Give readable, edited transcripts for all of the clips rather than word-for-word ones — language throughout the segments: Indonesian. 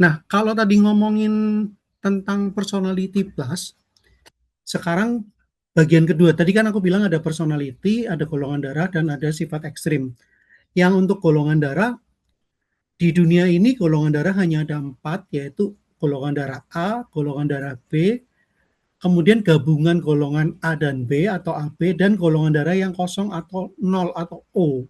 Nah, kalau tadi ngomongin tentang personality plus, sekarang bagian kedua. Tadi kan aku bilang ada personality, ada golongan darah, dan ada sifat ekstrim. Yang untuk golongan darah, di dunia ini golongan darah hanya ada 4, yaitu golongan darah A, golongan darah B, kemudian gabungan golongan A dan B atau AB, dan golongan darah yang kosong atau nol atau O.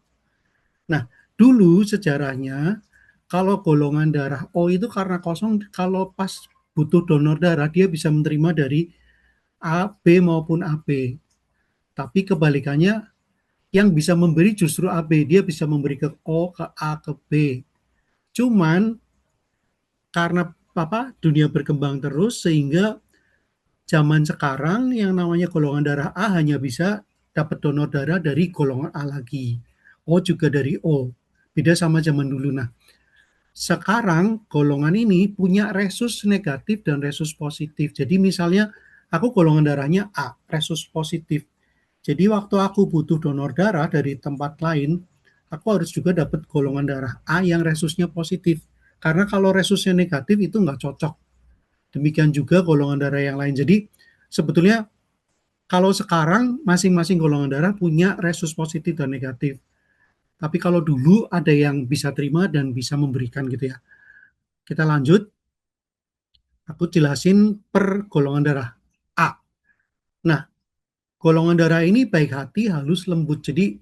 Nah, dulu sejarahnya, kalau golongan darah O itu karena kosong, kalau pas butuh donor darah, dia bisa menerima dari A, B maupun AB. Tapi kebalikannya, yang bisa memberi justru AB, dia bisa memberi ke O, ke A, ke B. Cuman karena dunia berkembang terus sehingga zaman sekarang yang namanya golongan darah A hanya bisa dapat donor darah dari golongan A lagi. O juga dari O. Beda sama zaman dulu. Nah, sekarang golongan ini punya resus negatif dan resus positif. Jadi misalnya aku golongan darahnya A, resus positif. Jadi waktu aku butuh donor darah dari tempat lain, aku harus juga dapat golongan darah A yang resusnya positif. Karena kalau resusnya negatif itu nggak cocok. Demikian juga golongan darah yang lain. Jadi sebetulnya kalau sekarang masing-masing golongan darah punya resus positif dan negatif. Tapi kalau dulu ada yang bisa terima dan bisa memberikan gitu ya. Kita lanjut, aku jelasin per golongan darah A. Nah, golongan darah ini baik hati, halus, lembut. Jadi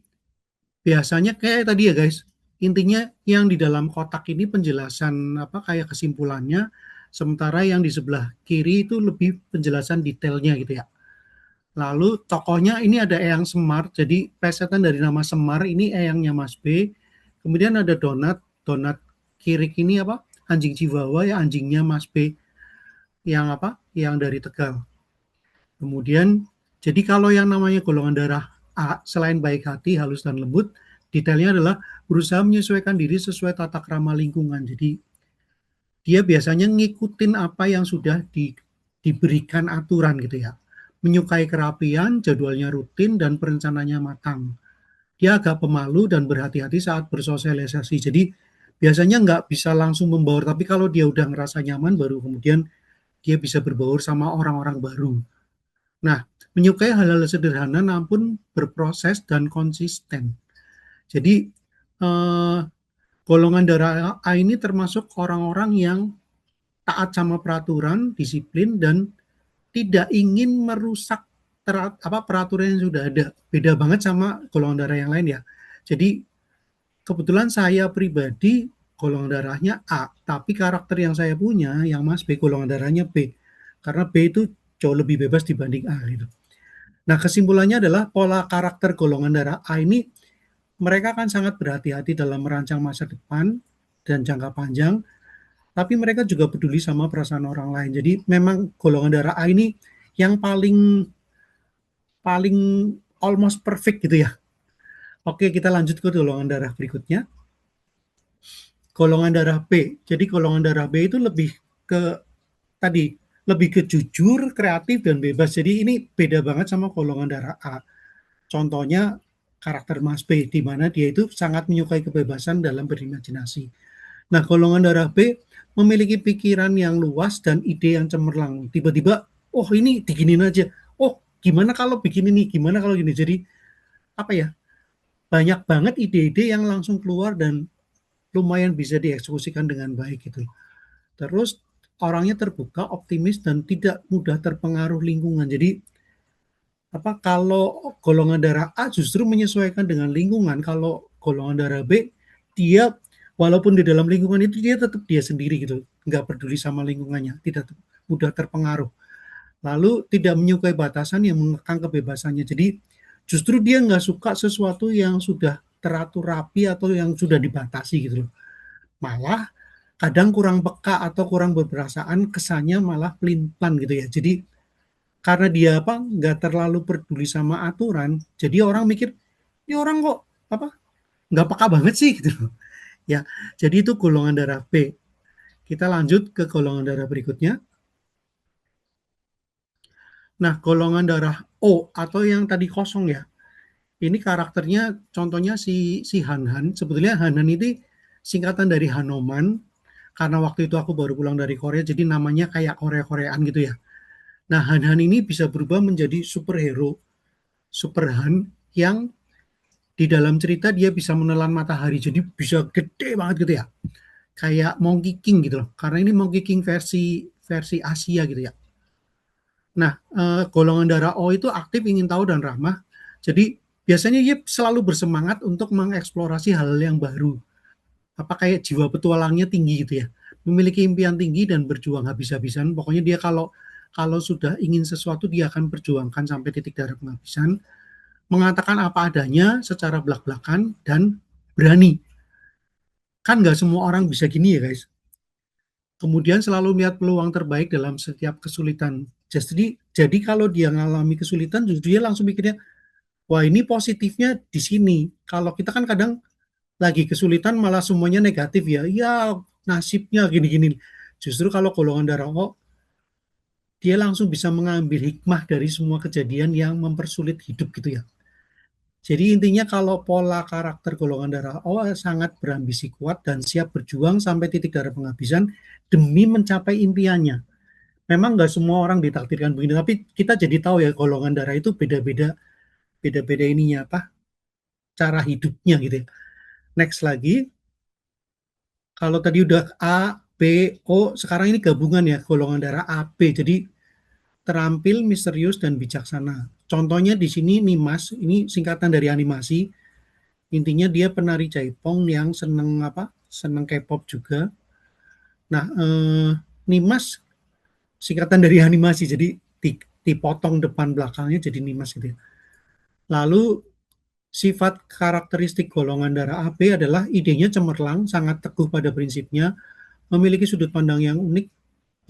biasanya kayak tadi ya guys, intinya yang di dalam kotak ini penjelasan kayak kesimpulannya, sementara yang di sebelah kiri itu lebih penjelasan detailnya gitu ya. Lalu tokohnya ini ada Eyang Semar, jadi plesetan dari nama Semar ini Eyangnya Mas B. Kemudian ada Donat, Donat Kirik ini anjing Chihuahua ya, anjingnya Mas B yang yang dari Tegal. Kemudian jadi kalau yang namanya golongan darah A selain baik hati, halus dan lembut, detailnya adalah berusaha menyesuaikan diri sesuai tata krama lingkungan. Jadi dia biasanya ngikutin apa yang sudah diberikan aturan gitu ya. Menyukai kerapian, jadwalnya rutin, dan perencanaannya matang. Dia agak pemalu dan berhati-hati saat bersosialisasi. Jadi biasanya nggak bisa langsung membaur, tapi kalau dia udah ngerasa nyaman, baru kemudian dia bisa berbaur sama orang-orang baru. Nah, menyukai hal-hal sederhana namun berproses dan konsisten. Jadi, eh, golongan darah A ini termasuk orang-orang yang taat sama peraturan, disiplin, dan tidak ingin merusak peraturan yang sudah ada. Beda banget sama golongan darah yang lain ya. Jadi kebetulan saya pribadi golongan darahnya A, tapi karakter yang saya punya, yang Mas B, golongan darahnya B. Karena B itu jauh lebih bebas dibanding A gitu. Nah, kesimpulannya adalah pola karakter golongan darah A ini mereka kan sangat berhati-hati dalam merancang masa depan dan jangka panjang, tapi mereka juga peduli sama perasaan orang lain. Jadi memang golongan darah A ini yang paling paling almost perfect gitu ya. Oke, kita lanjut ke golongan darah berikutnya. Golongan darah B. Jadi golongan darah B itu lebih ke tadi, lebih ke jujur, kreatif dan bebas. Jadi ini beda banget sama golongan darah A. Contohnya karakter Mas B, di mana dia itu sangat menyukai kebebasan dalam berimajinasi. Nah, golongan darah B memiliki pikiran yang luas dan ide yang cemerlang. Tiba-tiba, oh ini diginin aja. Oh, gimana kalau bikin ini? Gimana kalau gini? Jadi, apa ya, banyak banget ide-ide yang langsung keluar dan lumayan bisa dieksekusikan dengan baik gitu. Terus, orangnya terbuka, optimis, dan tidak mudah terpengaruh lingkungan. Jadi, kalau golongan darah A justru menyesuaikan dengan lingkungan, kalau golongan darah B dia walaupun di dalam lingkungan itu dia tetap dia sendiri gitu, nggak peduli sama lingkungannya, tidak mudah terpengaruh. Lalu tidak menyukai batasan yang mengekang kebebasannya. Jadi justru dia nggak suka sesuatu yang sudah teratur rapi atau yang sudah dibatasi gitu loh. Malah kadang kurang peka atau kurang berperasaan, kesannya malah pelin-pelan gitu ya. Jadi karena dia nggak terlalu peduli sama aturan, jadi orang mikir ini orang kok apa nggak peka banget sih gitu ya. Jadi itu golongan darah B. Kita lanjut ke golongan darah berikutnya. Nah, golongan darah O atau yang tadi kosong ya, ini karakternya contohnya si si Hanhan. Sebetulnya Hanhan ini singkatan dari Hanoman. karena waktu itu aku baru pulang dari Korea, jadi namanya kayak Korea-Koreaan gitu ya. Nah, Han-Han ini bisa berubah menjadi superhero, super Han, yang di dalam cerita dia bisa menelan matahari, jadi bisa gede banget gitu ya. Kayak Monkey King gitu loh, karena ini Monkey King versi versi Asia gitu ya. Nah, golongan darah O itu aktif, ingin tahu, dan ramah. Jadi biasanya dia selalu bersemangat untuk mengeksplorasi hal yang baru. Apa kayak jiwa petualangnya tinggi gitu ya. Memiliki impian tinggi dan berjuang habis-habisan. Pokoknya dia kalau kalau sudah ingin sesuatu dia akan perjuangkan sampai titik darah penghabisan. Mengatakan apa adanya secara belak-belakan dan berani. Kan nggak semua orang bisa gini ya guys. Kemudian selalu melihat peluang terbaik dalam setiap kesulitan. Jadi kalau dia mengalami kesulitan, justru dia langsung mikirnya, wah ini positifnya di sini. Kalau kita kan kadang lagi kesulitan malah semuanya negatif ya. Ya nasibnya gini-gini. Justru kalau golongan darah O, dia langsung bisa mengambil hikmah dari semua kejadian yang mempersulit hidup gitu ya. Jadi intinya kalau pola karakter golongan darah O sangat berambisi kuat dan siap berjuang sampai titik darah penghabisan demi mencapai impiannya. Memang nggak semua orang ditakdirkan begini, tapi kita jadi tahu ya golongan darah itu beda-beda, beda-beda ininya apa, cara hidupnya gitu ya. Next lagi, kalau tadi udah A, B, O, sekarang ini gabungan ya golongan darah AB. Jadi terampil, misterius, dan bijaksana. Contohnya di sini Nimas, ini singkatan dari animasi. Intinya dia penari Jaipong yang seneng apa? Seneng K-pop juga. Nah, Nimas singkatan dari animasi, jadi dipotong depan belakangnya jadi Nimas gitu ya. Lalu sifat karakteristik golongan darah AB adalah idenya cemerlang, sangat teguh pada prinsipnya, memiliki sudut pandang yang unik,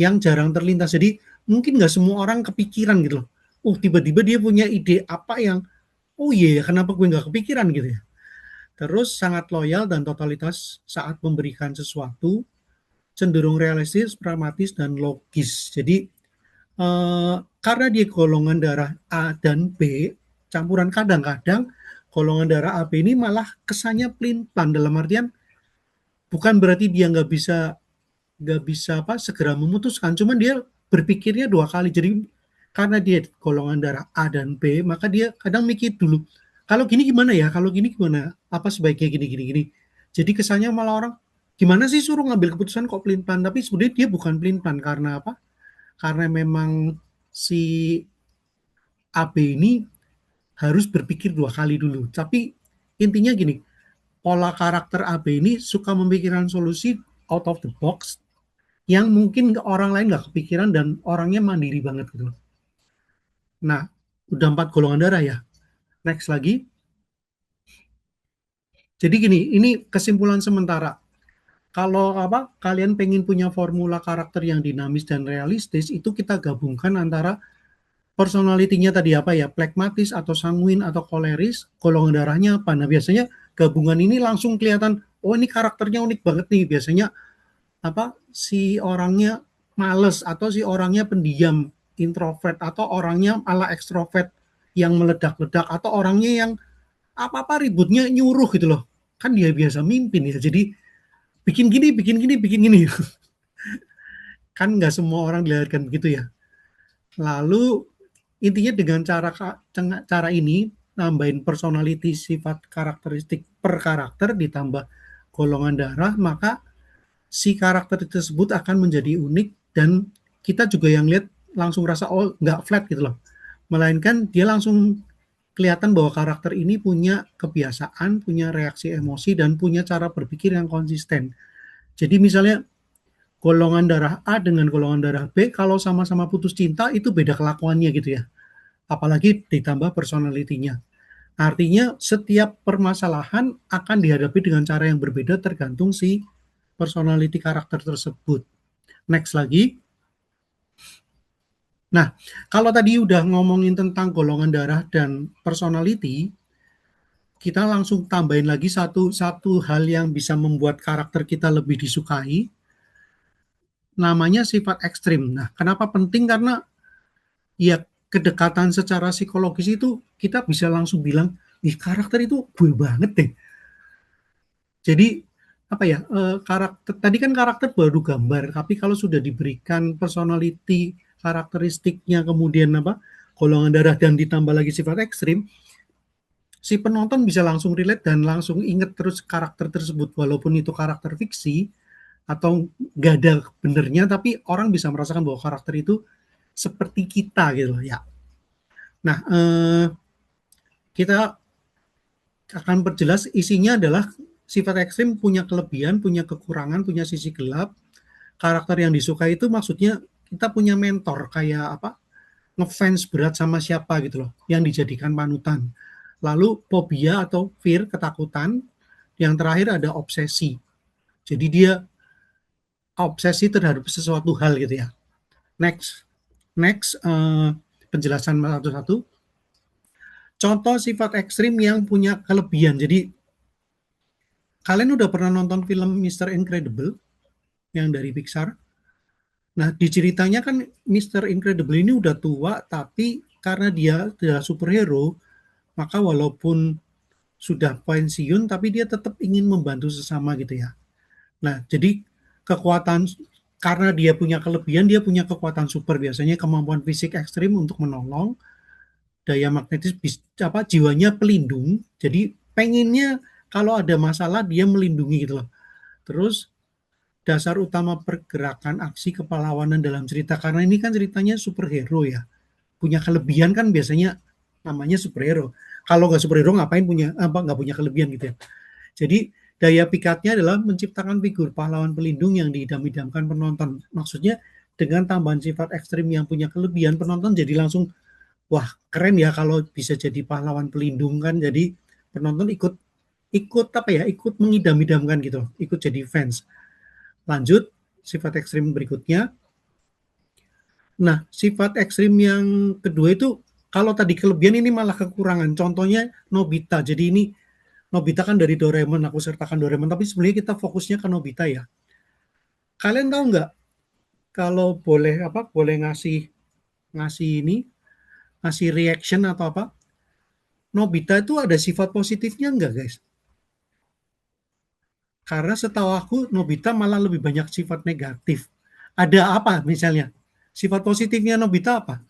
yang jarang terlintas. Jadi mungkin nggak semua orang kepikiran gitu loh. Oh tiba-tiba dia punya ide apa yang, oh iya yeah, kenapa gue nggak kepikiran gitu ya. Terus sangat loyal dan totalitas saat memberikan sesuatu, cenderung realistis, pragmatis, dan logis. Jadi karena dia golongan darah A dan B, campuran, kadang-kadang golongan darah AB ini malah kesannya pelin-pelan, dalam artian bukan berarti dia nggak bisa apa segera memutuskan, cuman dia berpikirnya dua kali. Jadi karena dia golongan darah A dan B, maka dia kadang mikir dulu, kalau gini gimana ya, kalau gini gimana, apa sebaiknya gini gini gini. Jadi kesannya malah orang, gimana sih suruh ngambil keputusan kok pelin pelan, tapi sebenarnya dia bukan pelin pelan. Karena apa? Karena memang si AB ini harus berpikir dua kali dulu. Tapi intinya gini, pola karakter AB ini suka memikirkan solusi out of the box yang mungkin orang lain nggak kepikiran, dan orangnya mandiri banget gitu. Nah, udah 4 golongan darah ya. Next lagi. Jadi gini, ini kesimpulan sementara. Kalau apa kalian pengen punya formula karakter yang dinamis dan realistis, itu kita gabungkan antara personalitinya tadi apa ya, plekmatis atau sanguin atau koleris, golongan darahnya apa. Nah, biasanya gabungan ini langsung kelihatan, oh ini karakternya unik banget nih. Biasanya apa, si orangnya males atau si orangnya pendiam, introvert, atau orangnya ala ekstrovert yang meledak-ledak, atau orangnya yang apa-apa ributnya nyuruh gitu loh. Kan dia biasa mimpin ya. Jadi bikin gini, bikin gini, bikin gini. Kan nggak semua orang dilahirkan begitu ya. Lalu intinya dengan cara ini nambahin personality, sifat karakteristik per karakter ditambah golongan darah, maka si karakter tersebut akan menjadi unik, dan kita juga yang lihat langsung rasa oh nggak flat gitu loh, melainkan dia langsung kelihatan bahwa karakter ini punya kebiasaan, punya reaksi emosi, dan punya cara berpikir yang konsisten. Jadi misalnya golongan darah A dengan golongan darah B kalau sama-sama putus cinta itu beda kelakuannya gitu ya, apalagi ditambah personalitinya. Artinya setiap permasalahan akan dihadapi dengan cara yang berbeda tergantung si personality karakter tersebut. Next lagi. Nah, kalau tadi udah ngomongin tentang golongan darah dan personality, kita langsung tambahin lagi satu hal yang bisa membuat karakter kita lebih disukai, namanya sifat ekstrim. Nah, kenapa penting? Karena ya kedekatan secara psikologis itu kita bisa langsung bilang, ih karakter itu gue banget deh. Jadi apa ya, karakter tadi kan karakter baru gambar, tapi kalau sudah diberikan personality, karakteristiknya, kemudian apa, golongan darah dan ditambah lagi sifat ekstrim, si penonton bisa langsung relate dan langsung inget terus karakter tersebut walaupun itu karakter fiksi atau nggak ada benernya, tapi orang bisa merasakan bahwa karakter itu seperti kita gitu loh ya. Nah, kita akan perjelas isinya adalah sifat ekstrim punya kelebihan, punya kekurangan, punya sisi gelap. Karakter yang disukai itu maksudnya kita punya mentor kayak apa, ngefans berat sama siapa gitu loh, yang dijadikan panutan. Lalu fobia atau fear, ketakutan. Yang terakhir ada obsesi. Jadi dia obsesi terhadap sesuatu hal gitu ya. Next, next penjelasan satu-satu. Contoh sifat ekstrim yang punya kelebihan. Jadi kalian udah pernah nonton film Mr. Incredible yang dari Pixar? Nah, di ceritanya kan Mr. Incredible ini udah tua, tapi karena dia adalah superhero, maka walaupun sudah pensiun, tapi dia tetap ingin membantu sesama gitu ya. Nah, jadi kekuatan karena dia punya kelebihan, dia punya kekuatan super biasanya kemampuan fisik ekstrim untuk menolong, daya magnetis apa jiwanya pelindung. Jadi pengennya kalau ada masalah dia melindungi gitu loh. Terus dasar utama pergerakan aksi kepahlawanan dalam cerita karena ini kan ceritanya superhero ya. Punya kelebihan kan biasanya namanya superhero. Kalau nggak superhero ngapain punya apa nggak punya kelebihan gitu ya. Jadi daya pikatnya adalah menciptakan figur pahlawan pelindung yang diidam-idamkan penonton. Maksudnya dengan tambahan sifat ekstrim yang punya kelebihan, penonton jadi langsung, wah keren ya kalau bisa jadi pahlawan pelindung kan. Jadi penonton ikut ikut apa ya, ikut mengidam-idamkan gitu, ikut jadi fans. Lanjut, sifat ekstrim berikutnya. Nah, sifat ekstrim yang kedua itu, kalau tadi kelebihan ini malah kekurangan. Contohnya Nobita. Jadi ini Nobita kan dari Doraemon, aku sertakan Doraemon, tapi sebenarnya kita fokusnya ke Nobita ya. Kalian tahu nggak kalau boleh apa? Boleh ngasih ngasih ini, ngasih reaction atau apa? Nobita itu ada sifat positifnya nggak guys? Karena setahu aku Nobita malah lebih banyak sifat negatif. Ada apa misalnya? Sifat positifnya Nobita apa?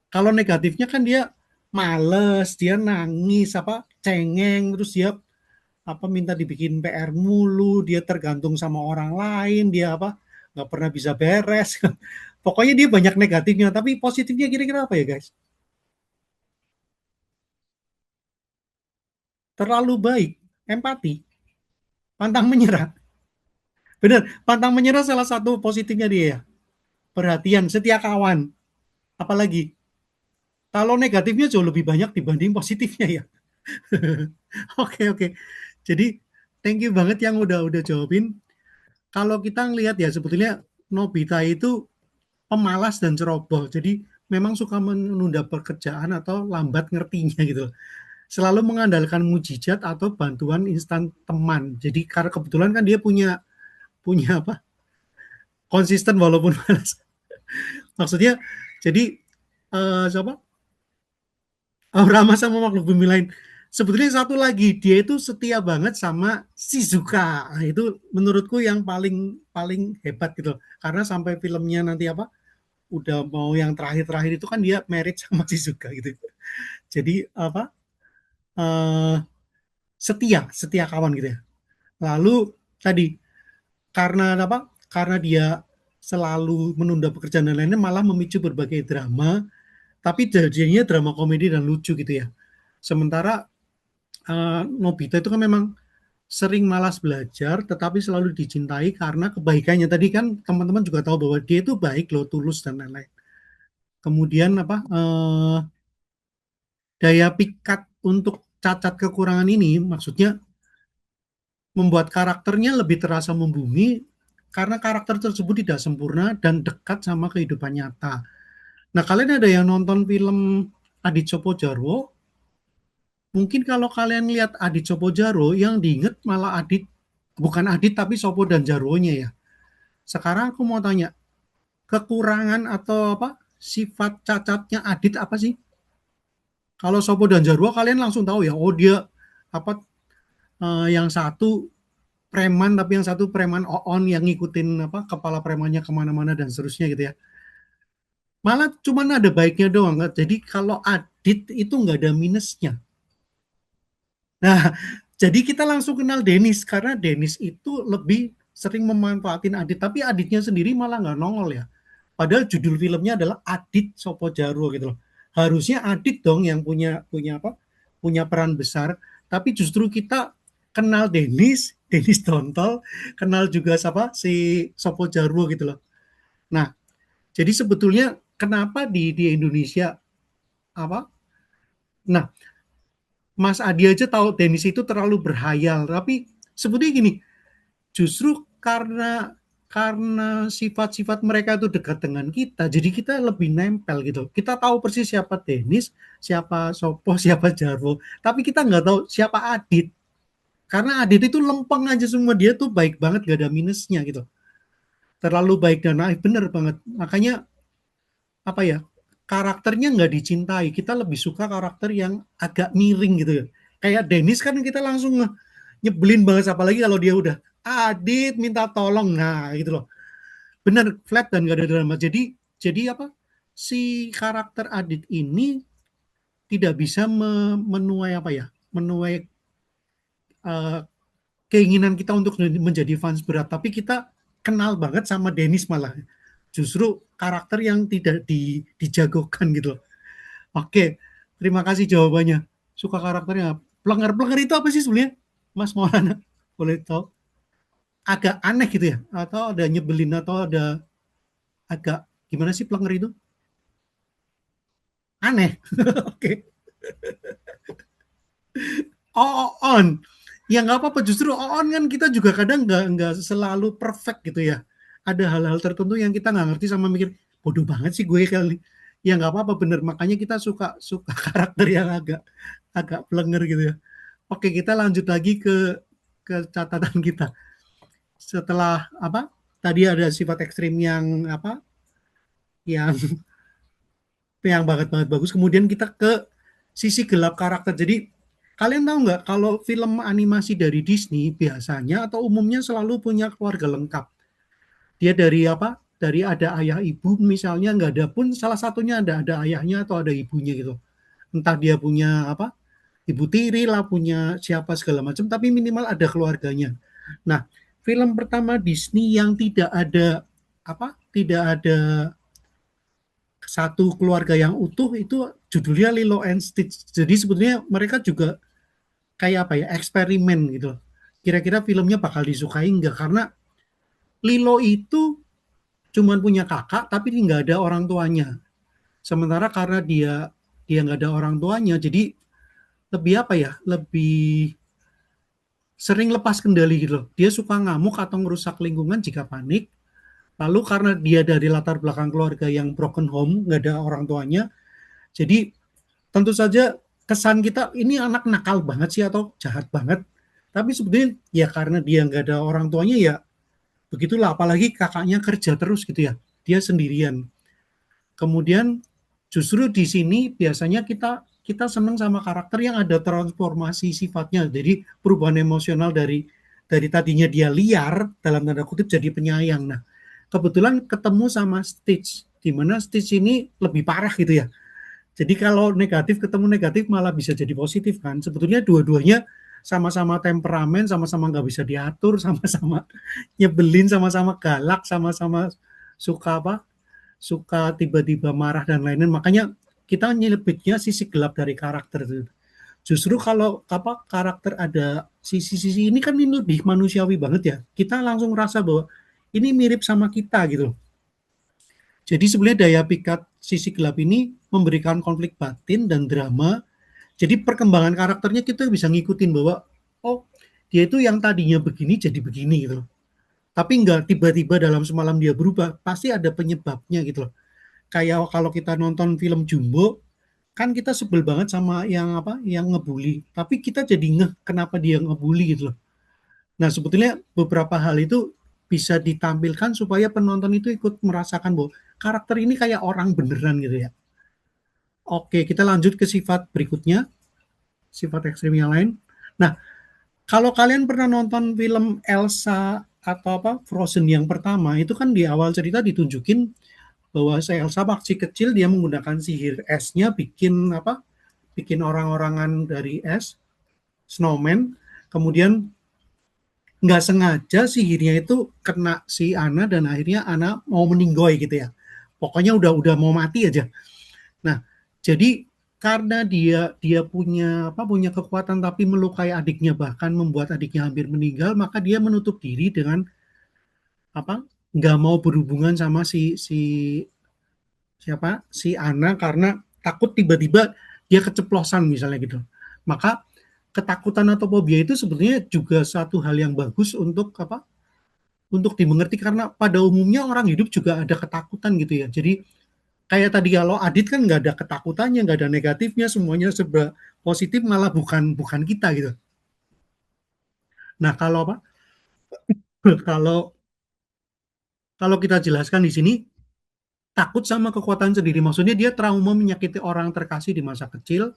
Kalau negatifnya kan dia males, dia nangis, apa cengeng, terus dia apa minta dibikin PR mulu, dia tergantung sama orang lain, dia apa nggak pernah bisa beres. Pokoknya dia banyak negatifnya, tapi positifnya kira-kira apa ya guys? Terlalu baik, empati, pantang menyerah. Benar, pantang menyerah salah satu positifnya dia ya. Perhatian, setia kawan. Apalagi kalau negatifnya jauh lebih banyak dibanding positifnya ya. Oke oke. Jadi thank you banget yang udah jawabin. Kalau kita ngelihat ya sebetulnya Nobita itu pemalas dan ceroboh. Jadi memang suka menunda pekerjaan atau lambat ngertinya gitu. Selalu mengandalkan mujizat atau bantuan instan teman. Jadi karena kebetulan kan dia punya punya apa? Konsisten walaupun malas. Maksudnya jadi siapa? Rama sama makhluk bumi lain. Sebetulnya satu lagi dia itu setia banget sama Shizuka. Nah, itu menurutku yang paling paling hebat gitu. Karena sampai filmnya nanti apa? Udah mau yang terakhir-terakhir itu kan dia married sama Shizuka gitu. Jadi apa? eh setia, setia kawan gitu ya. Lalu tadi karena apa? Karena dia selalu menunda pekerjaan dan lainnya malah memicu berbagai drama, tapi jadinya drama komedi dan lucu gitu ya. Sementara Nobita itu kan memang sering malas belajar, tetapi selalu dicintai karena kebaikannya. Tadi kan teman-teman juga tahu bahwa dia itu baik loh, tulus dan lain-lain. Kemudian apa? Daya pikat untuk cacat kekurangan ini, maksudnya membuat karakternya lebih terasa membumi karena karakter tersebut tidak sempurna dan dekat sama kehidupan nyata. Nah, kalian ada yang nonton film Adit Sopo Jarwo? Mungkin kalau kalian lihat Adit Sopo Jarwo, yang diinget malah Adit, bukan Adit tapi Sopo dan Jarwonya ya. Sekarang aku mau tanya, kekurangan atau apa sifat cacatnya Adit apa sih? Kalau Sopo dan Jarwo kalian langsung tahu ya, oh dia apa yang satu preman, tapi yang satu preman on yang ngikutin apa kepala premannya kemana-mana dan seterusnya gitu ya. Malah cuman ada baiknya doang. Jadi kalau Adit itu nggak ada minusnya. Nah, jadi kita langsung kenal Dennis karena Dennis itu lebih sering memanfaatin Adit, tapi Aditnya sendiri malah nggak nongol ya. Padahal judul filmnya adalah Adit Sopo Jarwo gitu loh. Harusnya Adit dong yang punya punya apa? Punya peran besar, tapi justru kita kenal Dennis, Dennis Dontol, kenal juga siapa si Sopo Jarwo gitu loh. Nah, jadi sebetulnya kenapa di Indonesia apa? Nah, Mas Adi aja tahu Dennis itu terlalu berhayal, tapi sebetulnya gini, justru karena sifat-sifat mereka itu dekat dengan kita, jadi kita lebih nempel gitu. Kita tahu persis siapa Dennis, siapa Sopo, siapa Jarwo, tapi kita nggak tahu siapa Adit. Karena Adit itu lempeng aja semua, dia tuh baik banget, gak ada minusnya gitu. Terlalu baik dan naif, bener banget. Makanya apa ya, karakternya nggak dicintai. Kita lebih suka karakter yang agak miring gitu ya. Kayak Dennis kan kita langsung nyebelin banget, apalagi kalau dia udah Adit minta tolong, nah gitu loh. Bener flat dan gak ada drama. Jadi apa? Si karakter Adit ini tidak bisa menuai apa ya? Menuai uh, keinginan kita untuk menjadi fans berat, tapi kita kenal banget sama Dennis malah. Justru karakter yang tidak dijagokan gitu loh. Oke, terima kasih jawabannya. Suka karakternya. Pelenggar-pelenggar itu apa sih sebenarnya? Mas Maulana, boleh tahu? Agak aneh gitu ya? Atau ada nyebelin atau ada agak gimana sih pelenggar itu? Aneh. Oke. On. Ya nggak apa-apa. Justru on kan kita juga kadang nggak selalu perfect gitu ya. Ada hal-hal tertentu yang kita nggak ngerti sama mikir, bodoh banget sih gue kali. Ya nggak apa-apa bener. Makanya kita suka suka karakter yang agak agak pelengger gitu ya. Oke, kita lanjut lagi ke catatan kita. Setelah apa? Tadi ada sifat ekstrim yang apa? Yang yang banget banget bagus. Kemudian kita ke sisi gelap karakter. Jadi kalian tahu nggak kalau film animasi dari Disney biasanya atau umumnya selalu punya keluarga lengkap. Dia dari apa? Dari ada ayah ibu misalnya nggak ada pun salah satunya ada ayahnya atau ada ibunya gitu. Entah dia punya apa? Ibu tiri lah, punya siapa segala macam, tapi minimal ada keluarganya. Nah, film pertama Disney yang tidak ada apa? Tidak ada satu keluarga yang utuh itu judulnya Lilo and Stitch. Jadi sebetulnya mereka juga kayak apa ya, eksperimen gitu. Kira-kira filmnya bakal disukai enggak, karena Lilo itu cuman punya kakak tapi nggak ada orang tuanya. Sementara karena dia dia nggak ada orang tuanya, jadi lebih apa ya, lebih sering lepas kendali gitu loh. Dia suka ngamuk atau merusak lingkungan jika panik. Lalu karena dia dari latar belakang keluarga yang broken home, nggak ada orang tuanya, jadi tentu saja kesan kita ini anak nakal banget sih atau jahat banget. Tapi sebetulnya ya karena dia nggak ada orang tuanya ya begitulah. Apalagi kakaknya kerja terus gitu ya, dia sendirian. Kemudian justru di sini biasanya kita kita senang sama karakter yang ada transformasi sifatnya. Jadi perubahan emosional dari tadinya dia liar dalam tanda kutip jadi penyayang. Nah, kebetulan ketemu sama Stitch, di mana Stitch ini lebih parah gitu ya. Jadi kalau negatif ketemu negatif malah bisa jadi positif kan. Sebetulnya dua-duanya sama-sama temperamen, sama-sama nggak bisa diatur, sama-sama nyebelin, sama-sama galak, sama-sama suka apa? Suka tiba-tiba marah dan lain-lain. Makanya kita nyelipitnya sisi gelap dari karakter itu. Justru kalau apa karakter ada sisi-sisi ini kan ini lebih manusiawi banget ya. Kita langsung rasa bahwa ini mirip sama kita gitu. Jadi sebenarnya daya pikat sisi gelap ini memberikan konflik batin dan drama. Jadi perkembangan karakternya kita bisa ngikutin bahwa oh dia itu yang tadinya begini jadi begini gitu loh. Tapi nggak tiba-tiba dalam semalam dia berubah, pasti ada penyebabnya gitu loh. Kayak kalau kita nonton film Jumbo, kan kita sebel banget sama yang apa, yang ngebully. Tapi kita jadi ngeh kenapa dia ngebully gitu loh. Nah sebetulnya beberapa hal itu bisa ditampilkan supaya penonton itu ikut merasakan bahwa karakter ini kayak orang beneran gitu ya. Oke, kita lanjut ke sifat berikutnya, sifat ekstrim yang lain. Nah, Kalau kalian pernah nonton film Elsa atau apa Frozen yang pertama, itu kan di awal cerita ditunjukin bahwa si Elsa waktu kecil dia menggunakan sihir esnya bikin apa? Bikin orang-orangan dari es, snowman. Kemudian nggak sengaja sihirnya itu kena si Anna dan akhirnya Anna mau meninggoy gitu ya. Pokoknya udah mau mati aja. Nah, jadi karena dia punya apa punya kekuatan tapi melukai adiknya bahkan membuat adiknya hampir meninggal, maka dia menutup diri dengan apa nggak mau berhubungan sama si siapa si Ana karena takut tiba-tiba dia keceplosan misalnya gitu. Maka ketakutan atau fobia itu sebetulnya juga satu hal yang bagus untuk apa untuk dimengerti karena pada umumnya orang hidup juga ada ketakutan gitu ya. Jadi kayak tadi kalau Adit kan nggak ada ketakutannya, nggak ada negatifnya, semuanya serba positif malah bukan bukan kita gitu. Nah kalau apa? kalau kalau kita jelaskan di sini takut sama kekuatan sendiri, maksudnya dia trauma menyakiti orang terkasih di masa kecil,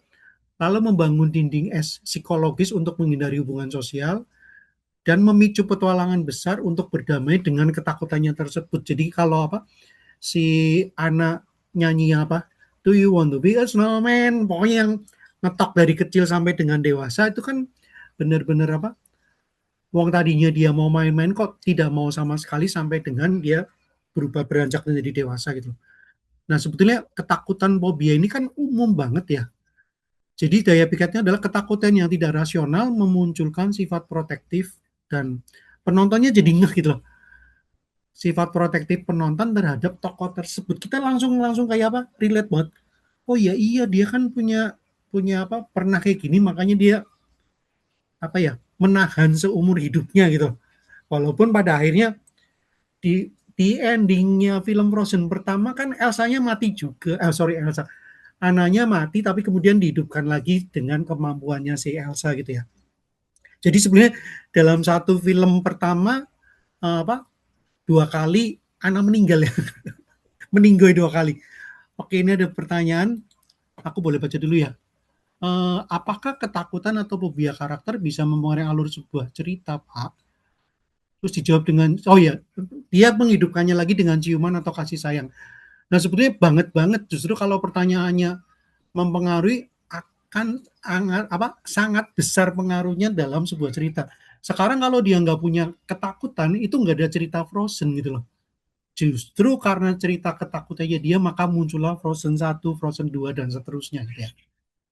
lalu membangun dinding es psikologis untuk menghindari hubungan sosial dan memicu petualangan besar untuk berdamai dengan ketakutannya tersebut. Jadi kalau apa si anak nyanyi apa Do you want to be a snowman? Pokoknya yang ngetok dari kecil sampai dengan dewasa itu kan benar-benar apa? Wong tadinya dia mau main-main kok tidak mau sama sekali sampai dengan dia berubah beranjak menjadi dewasa gitu. Nah sebetulnya ketakutan fobia ini kan umum banget ya. Jadi daya pikatnya adalah ketakutan yang tidak rasional memunculkan sifat protektif dan penontonnya jadi ngeh gitu loh. Sifat protektif penonton terhadap tokoh tersebut. Kita langsung langsung kayak apa? Relate banget. Oh iya iya dia kan punya punya apa? Pernah kayak gini makanya dia apa ya? Menahan seumur hidupnya gitu. Walaupun pada akhirnya di endingnya film Frozen pertama kan Elsanya mati juga. Sorry Elsa. Ananya mati tapi kemudian dihidupkan lagi dengan kemampuannya si Elsa gitu ya. Jadi sebenarnya dalam satu film pertama apa dua kali anak meninggal ya, meninggal dua kali. Oke ini ada pertanyaan, aku boleh baca dulu ya. Apakah ketakutan atau fobia karakter bisa mempengaruhi alur sebuah cerita, Pak? Terus dijawab dengan, oh ya, dia menghidupkannya lagi dengan ciuman atau kasih sayang. Nah sebetulnya banget banget justru kalau pertanyaannya mempengaruhi akan sangat besar pengaruhnya dalam sebuah cerita. Sekarang kalau dia nggak punya ketakutan itu nggak ada cerita Frozen gitu loh. Justru karena cerita ketakutannya dia maka muncullah Frozen satu, Frozen 2 dan seterusnya gitu ya.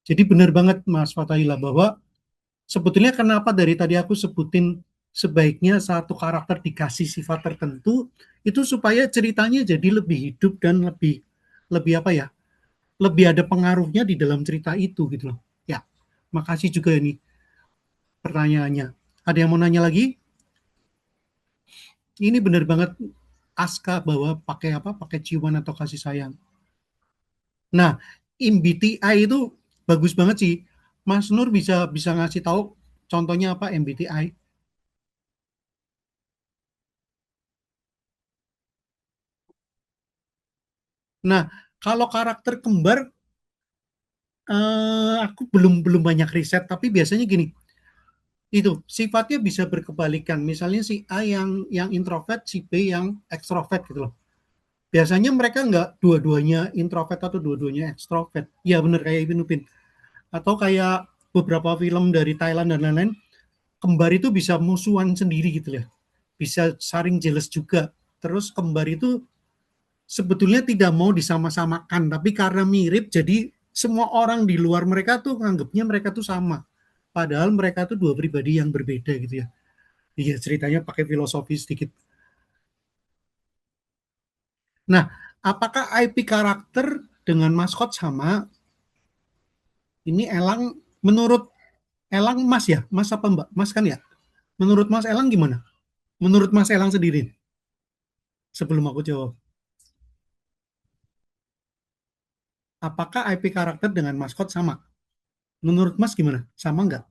Jadi benar banget Mas Fatahila bahwa sebetulnya kenapa dari tadi aku sebutin sebaiknya satu karakter dikasih sifat tertentu itu supaya ceritanya jadi lebih hidup dan lebih lebih apa ya? Lebih ada pengaruhnya di dalam cerita itu gitu loh. Ya, makasih juga ini pertanyaannya. Ada yang mau nanya lagi? Ini benar banget Aska bahwa pakai apa? Pakai ciuman atau kasih sayang. Nah, MBTI itu bagus banget sih. Mas Nur bisa bisa ngasih tahu contohnya apa MBTI? Nah, kalau karakter kembar aku belum belum banyak riset tapi biasanya gini, itu sifatnya bisa berkebalikan. Misalnya si A yang introvert, si B yang ekstrovert gitu loh. Biasanya mereka nggak dua-duanya introvert atau dua-duanya ekstrovert. Ya bener kayak Ibn Upin. Atau kayak beberapa film dari Thailand dan lain-lain, kembar itu bisa musuhan sendiri gitu ya. Bisa saling jealous juga. Terus kembar itu sebetulnya tidak mau disama-samakan, tapi karena mirip, jadi semua orang di luar mereka tuh nganggapnya mereka tuh sama. Padahal mereka tuh dua pribadi yang berbeda gitu ya. Iya ceritanya pakai filosofi sedikit. Nah, apakah IP karakter dengan maskot sama? Ini Elang, menurut Elang Mas ya? Mas apa Mbak? Mas kan ya? Menurut Mas Elang gimana? Menurut Mas Elang sendiri, sebelum aku jawab. Apakah IP karakter dengan maskot sama? Menurut Mas gimana? Sama nggak?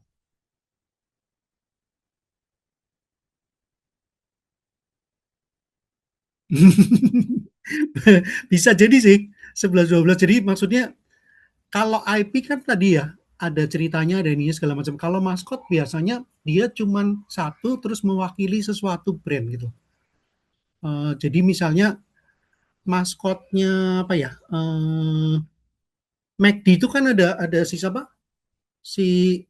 Bisa jadi sih 11-12. Jadi maksudnya kalau IP kan tadi ya ada ceritanya, ada ininya segala macam. Kalau maskot biasanya dia cuman satu terus mewakili sesuatu brand gitu. Jadi misalnya maskotnya apa ya? McD itu kan ada si siapa? Si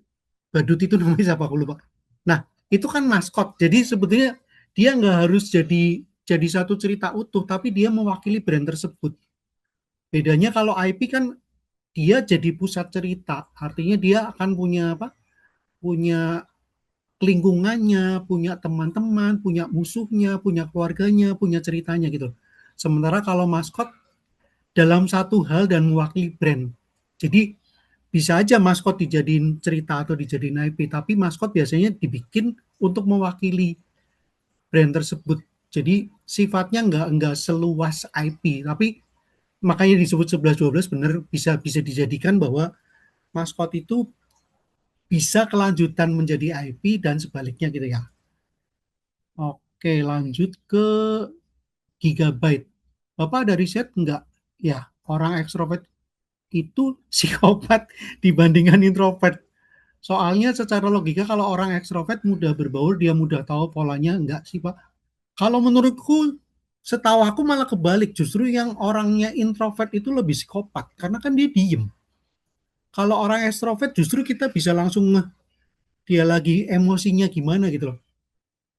badut itu namanya siapa? Aku lupa. Nah, itu kan maskot. Jadi sebetulnya dia nggak harus jadi satu cerita utuh, tapi dia mewakili brand tersebut. Bedanya kalau IP kan dia jadi pusat cerita, artinya dia akan punya apa? Punya lingkungannya, punya teman-teman, punya musuhnya, punya keluarganya, punya ceritanya gitu. Sementara kalau maskot dalam satu hal dan mewakili brand. Jadi bisa aja maskot dijadiin cerita atau dijadiin IP, tapi maskot biasanya dibikin untuk mewakili brand tersebut. Jadi sifatnya nggak seluas IP, tapi makanya disebut 11-12 benar bisa bisa dijadikan bahwa maskot itu bisa kelanjutan menjadi IP dan sebaliknya gitu ya. Oke, lanjut ke Gigabyte. Bapak ada riset nggak? Ya, orang ekstrovert itu psikopat dibandingkan introvert. Soalnya secara logika kalau orang ekstrovert mudah berbaur, dia mudah tahu polanya, enggak sih Pak? Kalau menurutku, setahu aku malah kebalik. Justru yang orangnya introvert itu lebih psikopat, karena kan dia diem. Kalau orang ekstrovert justru kita bisa langsung ngeh dia lagi emosinya gimana gitu loh.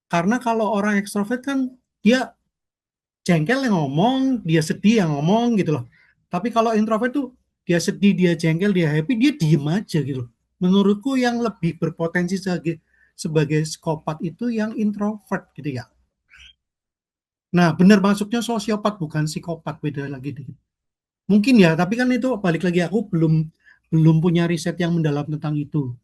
Karena kalau orang ekstrovert kan dia jengkel yang ngomong, dia sedih yang ngomong gitu loh. Tapi kalau introvert tuh dia sedih, dia jengkel, dia happy, dia diem aja gitu loh. Menurutku yang lebih berpotensi sebagai psikopat itu yang introvert gitu ya. Nah, benar masuknya sosiopat bukan psikopat, beda lagi dikit. Mungkin ya, tapi kan itu balik lagi aku belum belum punya riset yang mendalam tentang itu.